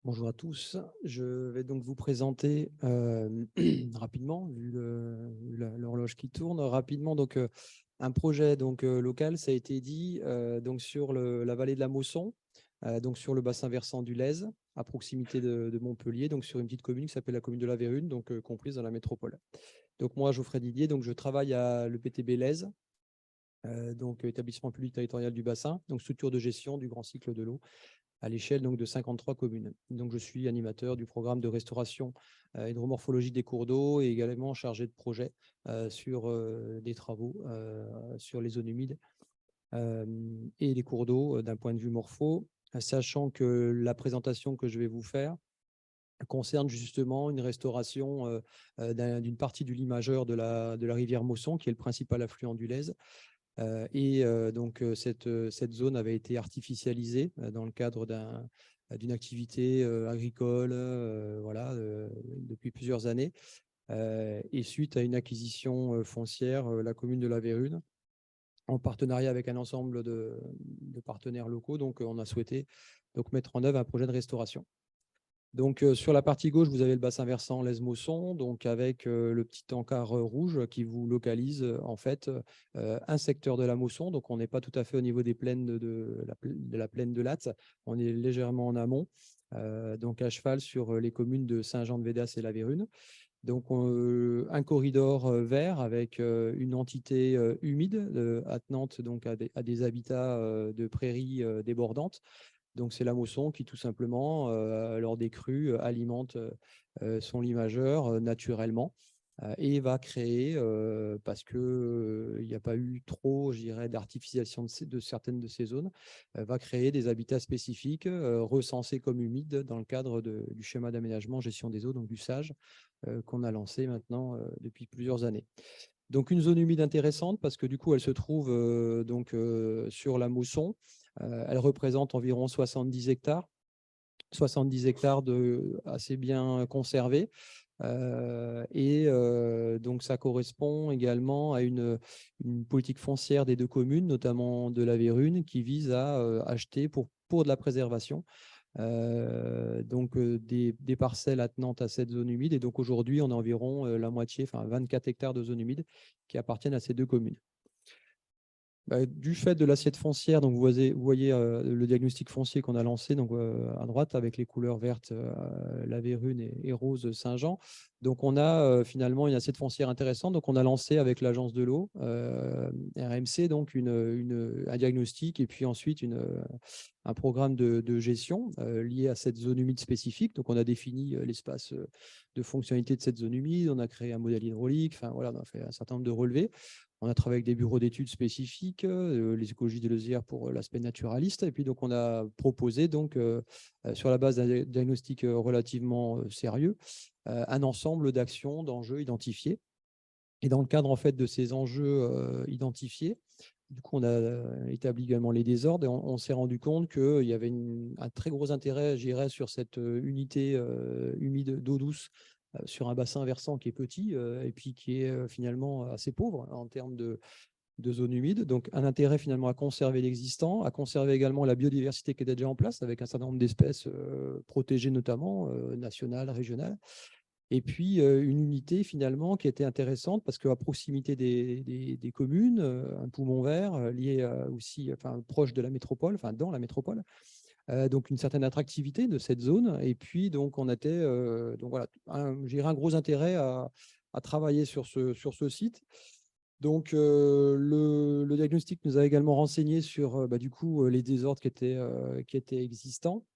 Bonjour à tous. Je vais donc vous présenter rapidement, vu l'horloge qui tourne, rapidement un projet local, ça a été dit, sur la vallée de la Mosson, donc sur le bassin versant du Lèze, à proximité de Montpellier, donc sur une petite commune qui s'appelle la commune de la Vérune, donc comprise dans la métropole. Donc moi, Geoffrey Didier, donc je travaille à l'EPTB Lèze, donc établissement public territorial du bassin, donc structure de gestion du grand cycle de l'eau à l'échelle de 53 communes. Donc, je suis animateur du programme de restauration hydromorphologique des cours d'eau et également chargé de projet sur des travaux sur les zones humides et les cours d'eau d'un point de vue morpho, sachant que la présentation que je vais vous faire concerne justement une restauration d'une partie du lit majeur de la rivière Mosson, qui est le principal affluent du Lèze. Cette zone avait été artificialisée dans le cadre d'une activité agricole depuis plusieurs années. Et suite à une acquisition foncière, la commune de la Vérune, en partenariat avec un ensemble de partenaires locaux, on a souhaité mettre en œuvre un projet de restauration. Donc, sur la partie gauche, vous avez le bassin versant Lèze-Mosson, donc avec le petit encart rouge qui vous localise en fait un secteur de la Mosson. Donc, on n'est pas tout à fait au niveau des plaines de la plaine de Latz, on est légèrement en amont, donc à cheval sur les communes de Saint-Jean-de-Védas et la Vérune. Donc, un corridor vert avec une entité humide attenante à des habitats de prairies débordantes. Donc, c'est la Mosson qui, tout simplement, lors des crues, alimente son lit majeur naturellement et va créer, parce qu'il n'y a pas eu trop, je dirais, d'artificialisation de certaines de ces zones, va créer des habitats spécifiques recensés comme humides dans le cadre du schéma d'aménagement gestion des eaux, donc du SAGE, qu'on a lancé maintenant depuis plusieurs années. Donc, une zone humide intéressante parce que du coup, elle se trouve sur la Mosson. Elle représente environ 70 hectares. 70 hectares assez bien conservés. Donc, ça correspond également à une politique foncière des deux communes, notamment de la Vérune, qui vise à acheter pour de la préservation des parcelles attenantes à cette zone humide. Et donc aujourd'hui, on a environ la moitié, enfin 24 hectares de zone humide qui appartiennent à ces deux communes. Du fait de l'assiette foncière, donc vous voyez le diagnostic foncier qu'on a lancé à droite avec les couleurs vertes, la Vérune et rose Saint-Jean. Donc on a finalement une assiette foncière intéressante. Donc on a lancé avec l'agence de l'eau, RMC, donc un diagnostic et puis ensuite un programme de gestion lié à cette zone humide spécifique. Donc on a défini l'espace de fonctionnalité de cette zone humide, on a créé un modèle hydraulique, enfin voilà, on a fait un certain nombre de relevés. On a travaillé avec des bureaux d'études spécifiques, les écologies de Leuzière pour l'aspect naturaliste. Et puis, donc, on a proposé, sur la base d'un diagnostic relativement sérieux, un ensemble d'actions, d'enjeux identifiés. Et dans le cadre, en fait, de ces enjeux identifiés, du coup, on a établi également les désordres et on s'est rendu compte qu'il y avait un très gros intérêt, je dirais, sur cette unité humide d'eau douce sur un bassin versant qui est petit et puis qui est finalement assez pauvre en termes de zone humide. Donc, un intérêt finalement à conserver l'existant, à conserver également la biodiversité qui était déjà en place avec un certain nombre d'espèces protégées notamment, nationales, régionales. Et puis, une unité finalement qui était intéressante parce qu'à proximité des communes, un poumon vert lié aussi, enfin, proche de la métropole, enfin, dans la métropole, donc une certaine attractivité de cette zone. Et puis, donc, on était, donc voilà, j'ai un gros intérêt à travailler sur ce site. Donc, le diagnostic nous a également renseigné sur du coup, les désordres qui étaient existants,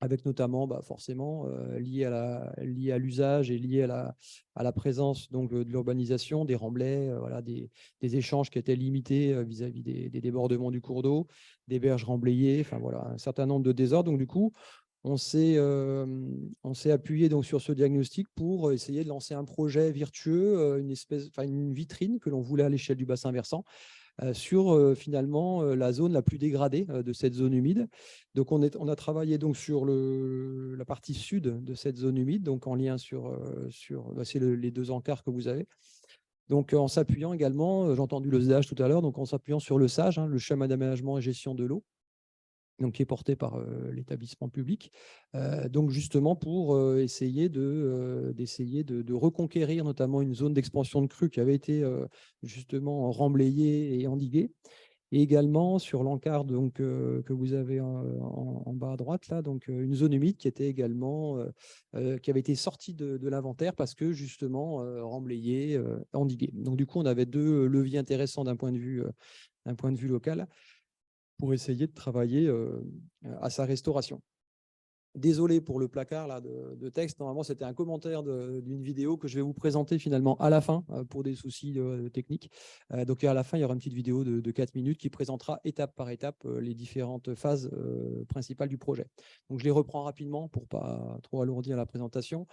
avec notamment forcément lié à l'usage et lié à la présence donc, de l'urbanisation, des remblais, voilà, des échanges qui étaient limités vis-à-vis des débordements du cours d'eau, des berges remblayées, enfin voilà, un certain nombre de désordres. Donc du coup, on s'est appuyé donc, sur ce diagnostic pour essayer de lancer un projet vertueux, une vitrine que l'on voulait à l'échelle du bassin versant, sur finalement la zone la plus dégradée de cette zone humide. Donc, on a travaillé donc sur la partie sud de cette zone humide, donc en lien c'est les deux encarts que vous avez. Donc, en s'appuyant également, j'ai entendu le SDH tout à l'heure, donc en s'appuyant sur le SAGE, le schéma d'aménagement et gestion de l'eau, donc qui est porté par l'établissement public, donc justement pour essayer de reconquérir notamment une zone d'expansion de crue qui avait été justement remblayée et endiguée. Et également sur l'encart donc, que vous avez en bas à droite, là, donc, une zone humide qui était également qui avait été sortie de l'inventaire parce que justement remblayée, endiguée. Donc du coup, on avait deux leviers intéressants d'un point de vue local pour essayer de travailler à sa restauration. Désolé pour le placard là, de texte. Normalement, c'était un commentaire d'une vidéo que je vais vous présenter finalement à la fin pour des soucis techniques. Donc, à la fin, il y aura une petite vidéo de 4 minutes qui présentera étape par étape les différentes phases principales du projet. Donc, je les reprends rapidement pour ne pas trop alourdir la présentation.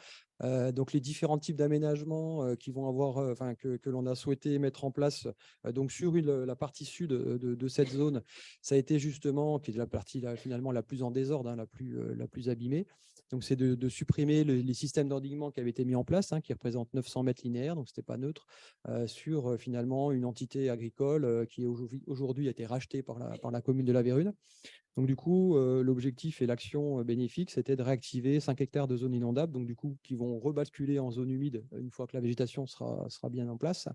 Donc, les différents types d'aménagements qui vont avoir, que l'on a souhaité mettre en place donc sur la partie sud de cette zone, ça a été justement, qui est la partie finalement la plus en désordre, hein, la plus abîmée. Donc, c'est de supprimer les systèmes d'endiguement qui avaient été mis en place, hein, qui représentent 900 mètres linéaires, donc ce n'était pas neutre, sur finalement une entité agricole qui aujourd'hui a été rachetée par la commune de La Vérune. Donc, du coup, l'objectif et l'action bénéfique, c'était de réactiver 5 hectares de zones inondables, donc du coup, qui vont rebasculer en zone humide une fois que la végétation sera bien en place.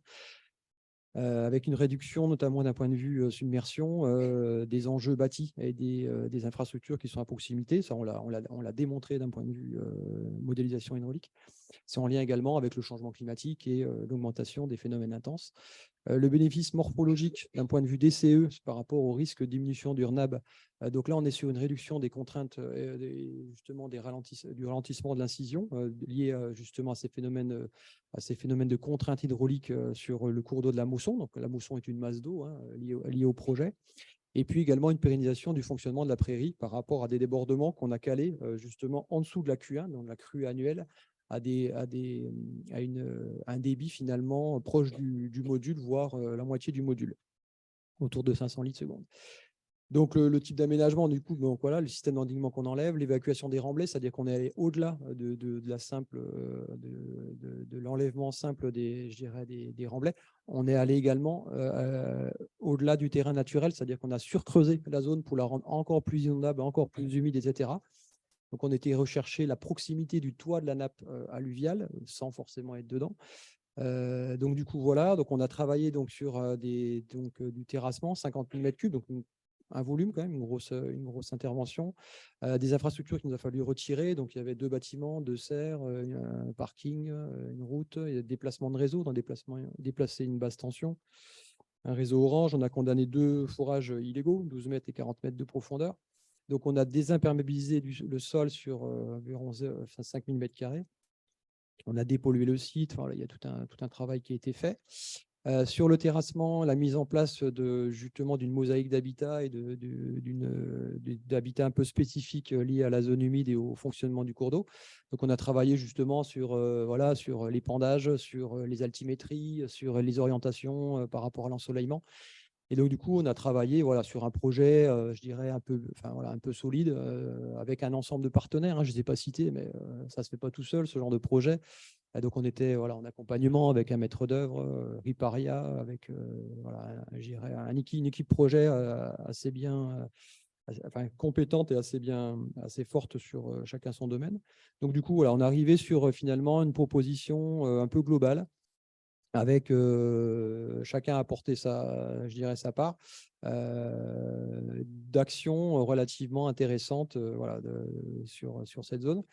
Avec une réduction, notamment d'un point de vue submersion, des enjeux bâtis et des infrastructures qui sont à proximité. Ça, on l'a démontré d'un point de vue modélisation hydraulique. C'est en lien également avec le changement climatique et l'augmentation des phénomènes intenses. Le bénéfice morphologique d'un point de vue DCE par rapport au risque de diminution du RNAB. Donc là, on est sur une réduction des contraintes, justement du ralentissement de l'incision lié justement à ces phénomènes de contraintes hydrauliques sur le cours d'eau de la Mousson. Donc la Mousson est une masse d'eau liée au projet. Et puis également une pérennisation du fonctionnement de la prairie par rapport à des débordements qu'on a calés justement en dessous de la Q1, donc la crue annuelle, à un débit finalement proche du module, voire la moitié du module, autour de 500 litres seconde. Donc, le type d'aménagement, du coup, donc voilà, le système d'endiguement qu'on enlève, l'évacuation des remblais, c'est-à-dire qu'on est allé au-delà de la simple, de l'enlèvement simple des remblais. On est allé également au-delà du terrain naturel, c'est-à-dire qu'on a surcreusé la zone pour la rendre encore plus inondable, encore plus humide, etc. Donc, on était rechercher la proximité du toit de la nappe alluviale, sans forcément être dedans. Donc, du coup, voilà. Donc, on a travaillé donc, sur du terrassement, 50 000 m3, donc un volume quand même, une grosse intervention. Des infrastructures qu'il nous a fallu retirer. Donc, il y avait 2 bâtiments, 2 serres, un parking, une route, il y a déplacement de réseau, déplacer une basse tension. Un réseau orange, on a condamné 2 forages illégaux, 12 mètres et 40 mètres de profondeur. Donc, on a désimperméabilisé le sol sur environ 5 000 m². On a dépollué le site. Enfin, il y a tout un travail qui a été fait. Sur le terrassement, la mise en place justement d'une mosaïque d'habitat et d'habitat un peu spécifique lié à la zone humide et au fonctionnement du cours d'eau. Donc, on a travaillé justement sur l'épandage, sur les altimétries, sur les orientations par rapport à l'ensoleillement. Et donc, du coup, on a travaillé sur un projet, je dirais, un peu solide, avec un ensemble de partenaires. Je ne les ai pas cités, mais ça ne se fait pas tout seul, ce genre de projet. Et donc, on était en accompagnement avec un maître d'œuvre, Riparia, avec une équipe projet assez bien, compétente et assez forte sur chacun son domaine. Donc, du coup, on est arrivé sur finalement une proposition un peu globale, avec chacun apporter sa part d'action relativement intéressante sur cette zone.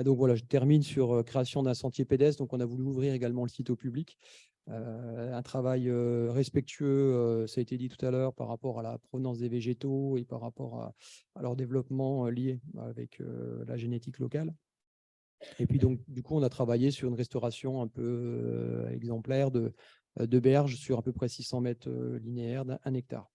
Donc voilà, je termine sur création d'un sentier pédestre. Donc on a voulu ouvrir également le site au public. Un travail respectueux, ça a été dit tout à l'heure, par rapport à la provenance des végétaux et par rapport à leur développement lié avec la génétique locale. Et puis donc, du coup, on a travaillé sur une restauration un peu exemplaire de berges sur à peu près 600 mètres linéaires d'1 hectare.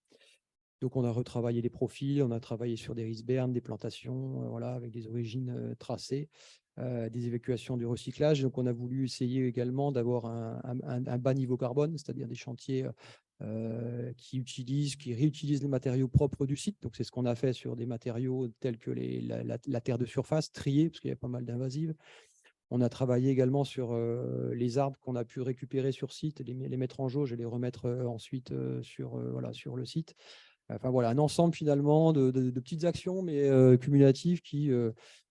Donc, on a retravaillé les profils, on a travaillé sur des riz-bernes, des plantations, avec des origines tracées, des évacuations du recyclage. Donc, on a voulu essayer également d'avoir un bas niveau carbone, c'est-à-dire des chantiers qui réutilisent les matériaux propres du site. Donc, c'est ce qu'on a fait sur des matériaux tels que la terre de surface, triée, parce qu'il y avait pas mal d'invasives. On a travaillé également sur les arbres qu'on a pu récupérer sur site, les mettre en jauge et les remettre ensuite sur le site. Enfin voilà, un ensemble finalement de petites actions, mais cumulatives qui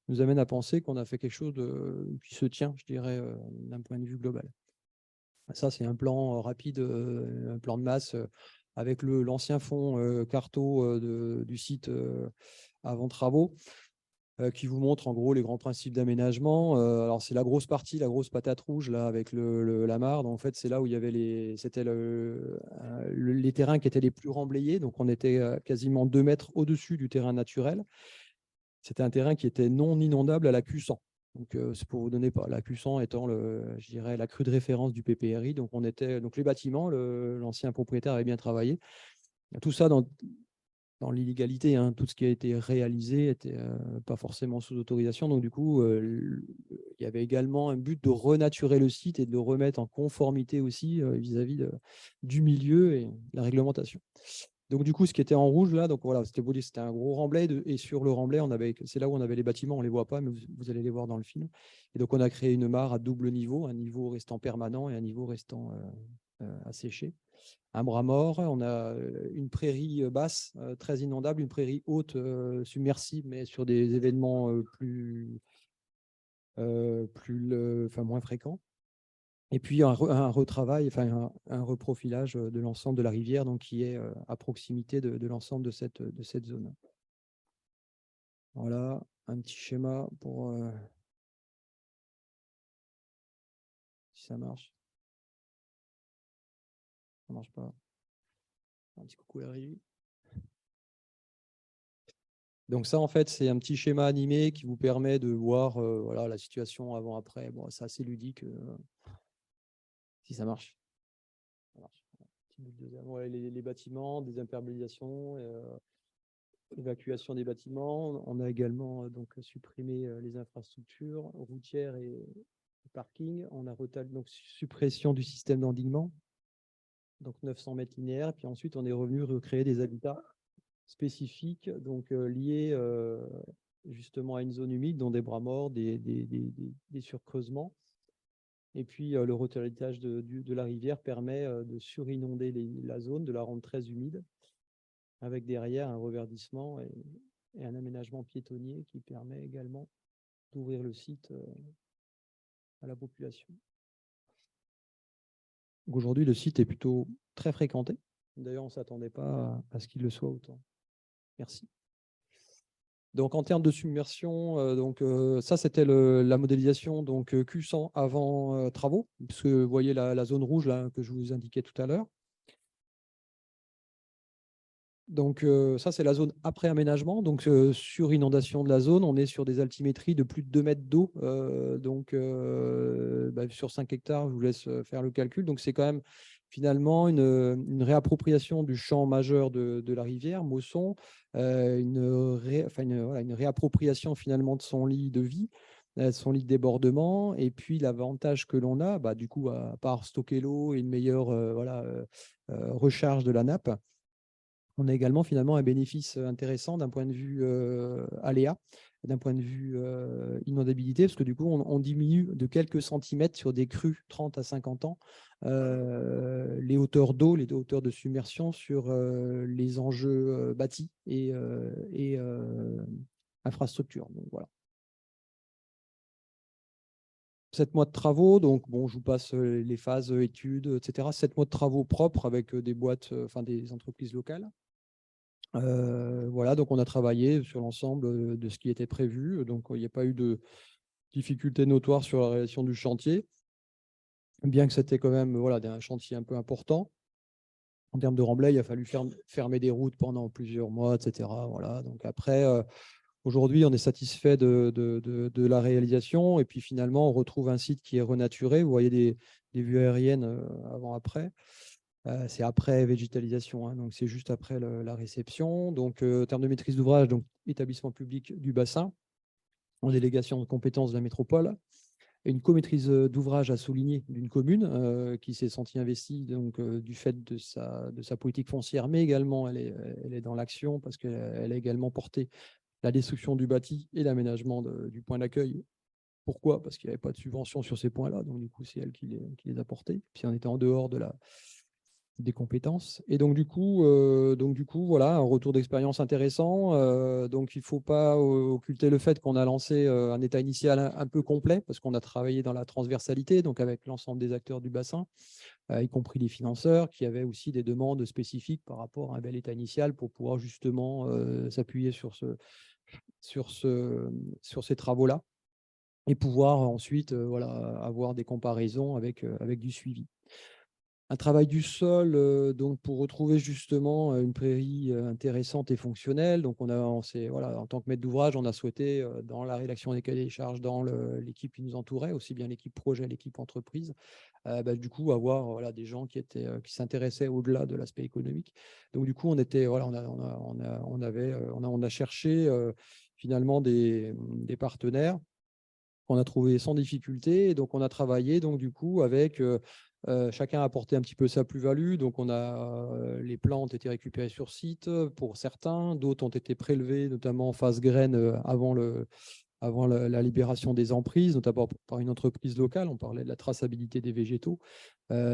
nous amènent à penser qu'on a fait quelque chose qui se tient, je dirais, d'un point de vue global. Ça, c'est un plan rapide, un plan de masse avec l'ancien fond Carto du site avant travaux, qui vous montre en gros les grands principes d'aménagement. Alors, c'est la grosse partie, la grosse patate rouge là, avec la mare. Donc, en fait, c'est là où il y avait c'était les terrains qui étaient les plus remblayés. Donc, on était quasiment 2 mètres au-dessus du terrain naturel. C'était un terrain qui était non inondable à la Q100. Donc, c'est pour vous donner la Q100 étant je dirais, la crue de référence du PPRI. Donc, les bâtiments, l'ancien propriétaire avait bien travaillé. Tout ça dans l'illégalité, hein. Tout ce qui a été réalisé n'était pas forcément sous autorisation. Donc, du coup, il y avait également un but de renaturer le site et de le remettre en conformité aussi vis-à-vis du milieu et de la réglementation. Donc, du coup, ce qui était en rouge là, donc voilà, c'était un gros remblai. Et sur le remblai, c'est là où on avait les bâtiments, on ne les voit pas, mais vous allez les voir dans le film. Et donc, on a créé une mare à double niveau, un niveau restant permanent et un niveau restant asséché. Un bras mort, on a une prairie basse, très inondable, une prairie haute, submersible, mais sur des événements moins fréquents. Et puis un retravail, enfin un reprofilage de l'ensemble de la rivière, donc qui est à proximité de l'ensemble de cette zone. Voilà, un petit schéma pour si ça marche. Ça marche pas. Un petit coucou à la régie. Donc ça, en fait, c'est un petit schéma animé qui vous permet de voir voilà, la situation avant-après. Bon, c'est assez ludique si ça marche. Ça marche. Ouais, les bâtiments, des imperméabilisations, évacuation des bâtiments. On a également donc supprimé les infrastructures routières et parking. On a donc suppression du système d'endiguement, donc 900 mètres linéaires. Puis ensuite, on est revenu recréer des habitats spécifiques, donc liés justement à une zone humide, dont des bras morts, des surcreusements. Et puis, le retoilettage de la rivière permet de surinonder la zone, de la rendre très humide, avec derrière un reverdissement et un aménagement piétonnier qui permet également d'ouvrir le site à la population. Aujourd'hui, le site est plutôt très fréquenté. D'ailleurs, on ne s'attendait pas à ce qu'il le soit autant. Merci. Donc, en termes de submersion, ça, c'était la modélisation donc, Q100 avant travaux, puisque vous voyez la zone rouge là, que je vous indiquais tout à l'heure. Donc, ça, c'est la zone après aménagement. Donc, sur inondation de la zone, on est sur des altimétries de plus de 2 mètres d'eau. Sur 5 hectares, je vous laisse faire le calcul. Donc, c'est quand même finalement une réappropriation du champ majeur de la rivière, Mausson, une réappropriation finalement de son lit de vie, son lit de débordement. Et puis, l'avantage que l'on a, du coup, à part stocker l'eau et une meilleure recharge de la nappe, on a également finalement un bénéfice intéressant d'un point de vue aléa, d'un point de vue inondabilité, parce que du coup, on diminue de quelques centimètres sur des crues 30 à 50 ans les hauteurs d'eau, les hauteurs de submersion sur les enjeux bâtis et infrastructures. Donc, voilà. 7 mois de travaux, donc bon, je vous passe les phases études, etc. 7 mois de travaux propres avec des boîtes, des entreprises locales. Voilà, donc on a travaillé sur l'ensemble de ce qui était prévu. Donc, il n'y a pas eu de difficultés notoires sur la réalisation du chantier, bien que c'était quand même un chantier un peu important. En termes de remblai, il a fallu fermer des routes pendant plusieurs mois, etc. Voilà. Donc après, aujourd'hui, on est satisfait de la réalisation. Et puis finalement, on retrouve un site qui est renaturé. Vous voyez des vues aériennes avant-après. C'est après végétalisation, hein, donc c'est juste après la réception. Donc, en termes de maîtrise d'ouvrage, donc établissement public du bassin, en délégation de compétences de la métropole, et une co-maîtrise d'ouvrage à souligner d'une commune qui s'est sentie investie donc, du fait de sa politique foncière, mais également elle est dans l'action parce qu'elle a également porté la destruction du bâti et l'aménagement du point d'accueil. Pourquoi? Parce qu'il n'y avait pas de subvention sur ces points-là, donc du coup c'est elle qui les a portés. Puis on était en dehors de des compétences. Et donc, du coup, voilà, un retour d'expérience intéressant. Donc, il ne faut pas occulter le fait qu'on a lancé un état initial un peu complet, parce qu'on a travaillé dans la transversalité, donc avec l'ensemble des acteurs du bassin, y compris les financeurs, qui avaient aussi des demandes spécifiques par rapport à un bel état initial pour pouvoir justement s'appuyer sur ces travaux-là et pouvoir ensuite voilà, avoir des comparaisons avec du suivi. Un travail du sol, donc pour retrouver justement une prairie intéressante et fonctionnelle. Donc voilà, en tant que maître d'ouvrage, on a souhaité, dans la rédaction des cahiers des charges, dans l'équipe qui nous entourait, aussi bien l'équipe projet, l'équipe entreprise, du coup, avoir voilà, des gens qui s'intéressaient au-delà de l'aspect économique. Donc, du coup, on a cherché finalement des partenaires qu'on a trouvé sans difficulté. Et donc, on a travaillé donc, du coup, avec chacun a apporté un petit peu sa plus-value. Donc, les plants ont été récupérés sur site pour certains, d'autres ont été prélevés, notamment en phase graine avant la libération des emprises, notamment par une entreprise locale. On parlait de la traçabilité des végétaux.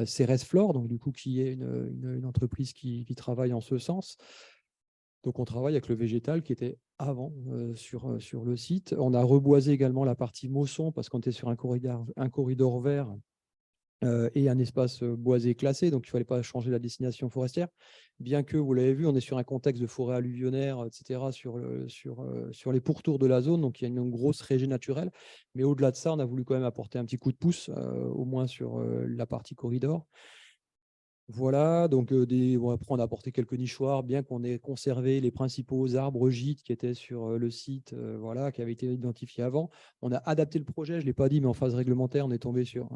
Cérès Flore, donc du coup, qui est une entreprise qui travaille en ce sens. Donc, on travaille avec le végétal qui était avant sur le site. On a reboisé également la partie Mosson parce qu'on était sur un corridor vert et un espace boisé classé, donc il ne fallait pas changer la destination forestière. Bien que, vous l'avez vu, on est sur un contexte de forêt alluvionnaire, etc., sur les pourtours de la zone, donc il y a une grosse régie naturelle. Mais au-delà de ça, on a voulu quand même apporter un petit coup de pouce, au moins sur la partie corridor. Voilà, donc après on a apporté quelques nichoirs, bien qu'on ait conservé les principaux arbres gîtes qui étaient sur le site, voilà, qui avaient été identifiés avant. On a adapté le projet, je ne l'ai pas dit, mais en phase réglementaire, on est tombé sur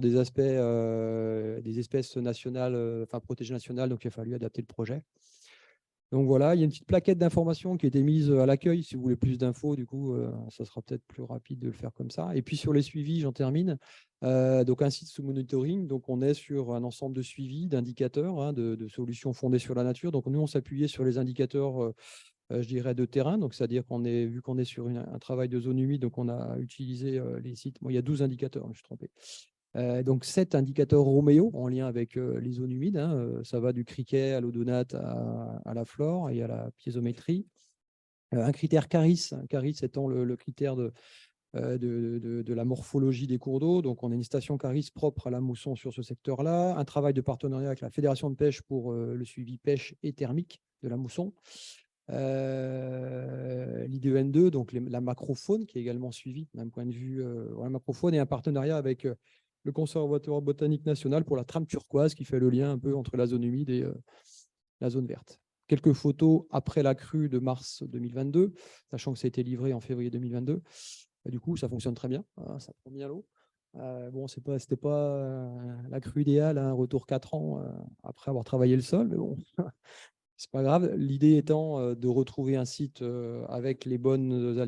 des aspects, des espèces nationales, enfin protégées nationales, donc il a fallu adapter le projet. Donc voilà, il y a une petite plaquette d'information qui a été mise à l'accueil. Si vous voulez plus d'infos, du coup, ça sera peut-être plus rapide de le faire comme ça. Et puis sur les suivis, j'en termine. Donc un site sous monitoring. Donc on est sur un ensemble de suivis, d'indicateurs, hein, de solutions fondées sur la nature. Donc nous, on s'appuyait sur les indicateurs, je dirais, de terrain. Donc c'est-à-dire vu qu'on est sur un travail de zone humide, donc on a utilisé les sites. Bon, il y a 12 indicateurs, je me suis trompé. Donc 7 indicateurs Roméo en lien avec les zones humides. Hein, ça va du criquet à l'odonate à la flore et à la piézométrie. Un critère CARIS, CARIS étant le critère de la morphologie des cours d'eau. Donc on a une station CARIS propre à la mousson sur ce secteur-là. Un travail de partenariat avec la Fédération de pêche pour le suivi pêche et thermique de la mousson. L'IDEN2, donc la macrofaune qui est également suivie d'un point de vue la macrofaune, et un partenariat avec le Conservatoire botanique national pour la trame turquoise qui fait le lien un peu entre la zone humide et la zone verte. Quelques photos après la crue de mars 2022, sachant que ça a été livré en février 2022. Du coup, ça fonctionne très bien, ça prend bien l'eau. Bon, c'était pas la crue idéale, un retour 4 ans après avoir travaillé le sol, mais bon, c'est pas grave. L'idée étant de retrouver un site avec les bonnes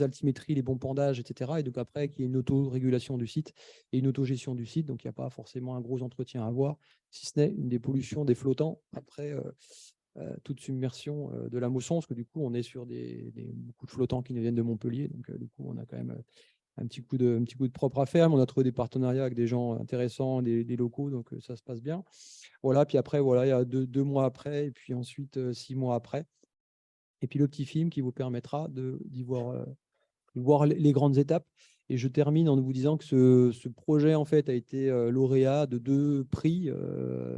altimétries, les bons pendages, etc. Et donc après, qu'il y ait une autorégulation du site et une autogestion du site. Donc il n'y a pas forcément un gros entretien à avoir, si ce n'est une dépollution des flottants après toute submersion de la mousson, parce que du coup, on est sur beaucoup de flottants qui nous viennent de Montpellier. Donc du coup, on a quand même un petit coup de propre à faire. Mais on a trouvé des partenariats avec des gens intéressants, des locaux, donc ça se passe bien. Voilà, puis après, voilà, il y a deux mois après, et puis ensuite 6 mois après. Et puis le petit film qui vous permettra d'y voir les grandes étapes. Et je termine en vous disant que ce projet, en fait, a été lauréat de 2 prix.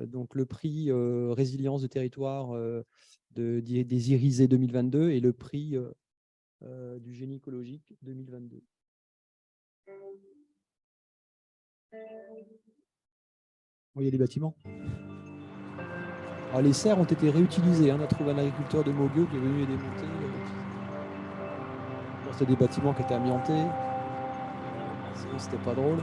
Donc le prix Résilience de territoire des Irisés 2022 et le prix du génie écologique 2022. Vous voyez les bâtiments. Alors, les serres ont été réutilisées. On a trouvé un agriculteur de Mogueux qui est venu les démonter. C'était des bâtiments qui étaient amiantés. Sinon, c'était pas drôle.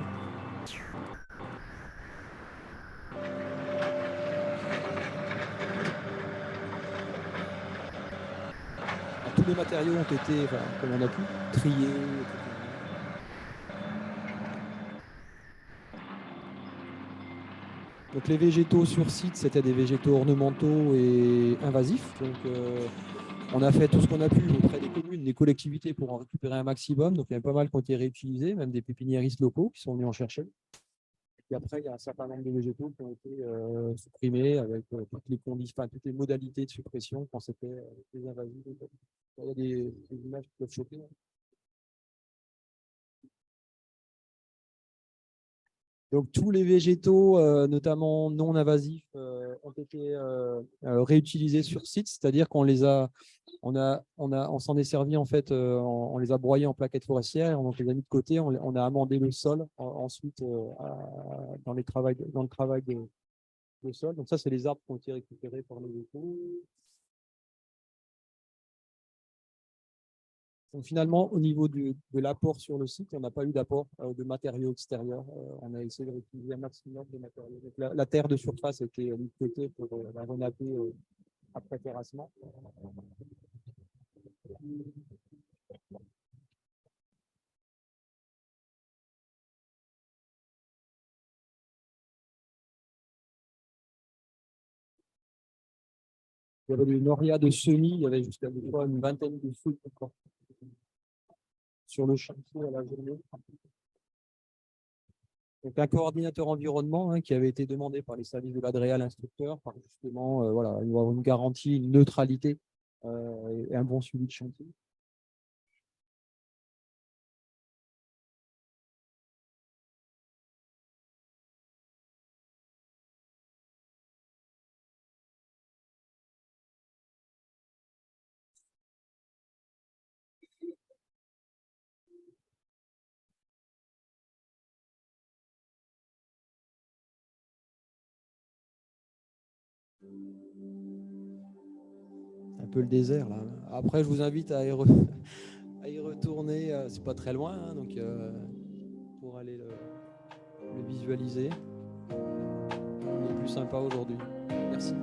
Alors, tous les matériaux ont été, comme on a pu, triés, etc. Donc les végétaux sur site, c'était des végétaux ornementaux et invasifs. Donc on a fait tout ce qu'on a pu auprès des communes, des collectivités pour en récupérer un maximum. Donc il y a pas mal qui ont été réutilisés, même des pépiniéristes locaux qui sont venus en chercher. puis après, il y a un certain nombre de végétaux qui ont été supprimés avec toutes les conditions, enfin, toutes les modalités de suppression quand c'était des invasives. Il y a des images qui peuvent choquer. Donc tous les végétaux, notamment non invasifs, ont été réutilisés sur site, c'est-à-dire qu'on les a, on s'en est servi en fait, on les a broyés en plaquettes forestières, on les a mis de côté, on a amendé le sol ensuite dans le travail de sol. Donc ça, c'est les arbres qui ont été récupérés par les échos. Donc finalement, au niveau de l'apport sur le site, on n'a pas eu d'apport de matériaux extérieurs. On a essayé de réutiliser un maximum de matériaux. Donc, la terre de surface a été mise de côté pour la renapper après terrassement. Il y avait des norias de semis, il y avait jusqu'à des fois une vingtaine de feux sur le chantier à la journée. Donc un coordinateur environnement qui avait été demandé par les services de l'ADREA, l'instructeur, par justement voilà, une garantie, une neutralité et un bon suivi de chantier. Un peu le désert là. Après, je vous invite à y retourner. C'est pas très loin, donc pour aller le visualiser. Il est plus sympa aujourd'hui. Merci.